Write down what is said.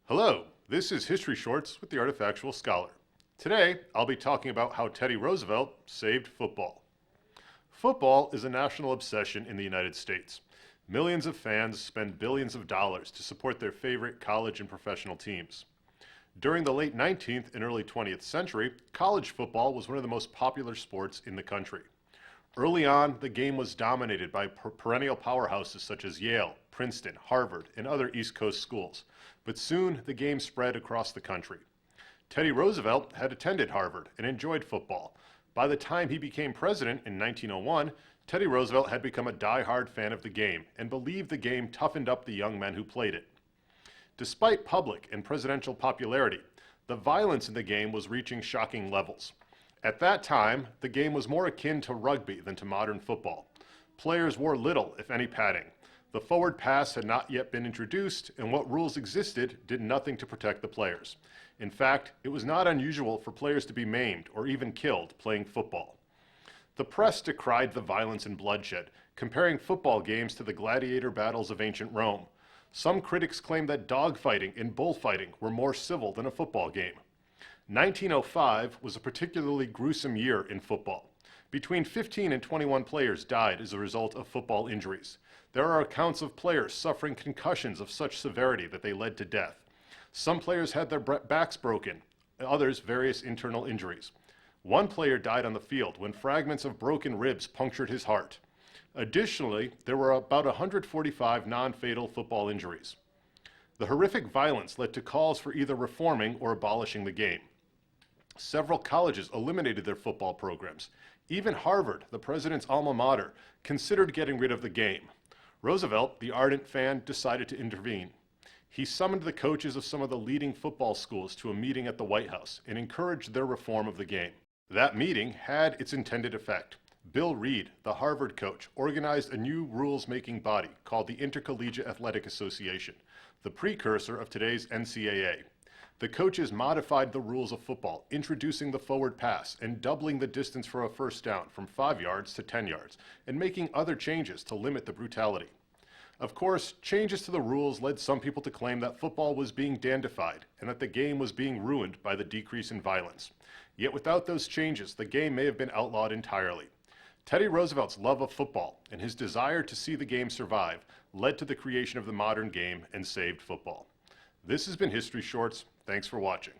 Hello, this is History Shorts with the Artifactual Scholar. Today, I'll be talking about how Teddy Roosevelt saved football. Football is a national obsession in the United States. Millions of fans spend billions of dollars to support their favorite college and professional teams. During the late 19th and early 20th century, college football was one of the most popular sports in the country. Early on, the game was dominated by perennial powerhouses such as Yale, Princeton, Harvard, and other East Coast schools, but soon the game spread across the country. Teddy Roosevelt had attended Harvard and enjoyed football. By the time he became president in 1901, Teddy Roosevelt had become a die-hard fan of the game and believed the game toughened up the young men who played it. Despite public and presidential popularity, the violence in the game was reaching shocking levels. At that time, the game was more akin to rugby than to modern football. Players wore little, if any, padding. The forward pass had not yet been introduced, and what rules existed did nothing to protect the players. In fact, it was not unusual for players to be maimed or even killed playing football. The press decried the violence and bloodshed, comparing football games to the gladiator battles of ancient Rome. Some critics claimed that dogfighting and bullfighting were more civil than a football game. 1905 was a particularly gruesome year in football. Between 15 and 21 players died as a result of football injuries. There are accounts of players suffering concussions of such severity that they led to death. Some players had their backs broken, others various internal injuries. One player died on the field when fragments of broken ribs punctured his heart. Additionally, there were about 145 non-fatal football injuries. The horrific violence led to calls for either reforming or abolishing the game. Several colleges eliminated their football programs. Even Harvard, the president's alma mater, considered getting rid of the game. Roosevelt, the ardent fan, decided to intervene. He summoned the coaches of some of the leading football schools to a meeting at the White House and encouraged their reform of the game. That meeting had its intended effect. Bill Reed, the Harvard coach, organized a new rules-making body called the Intercollegiate Athletic Association, the precursor of today's NCAA. The coaches modified the rules of football, introducing the forward pass and doubling the distance for a first down from 5 yards to 10 yards, and making other changes to limit the brutality. Of course, changes to the rules led some people to claim that football was being dandified and that the game was being ruined by the decrease in violence. Yet without those changes, the game may have been outlawed entirely. Teddy Roosevelt's love of football and his desire to see the game survive led to the creation of the modern game and saved football. This has been History Shorts. Thanks for watching.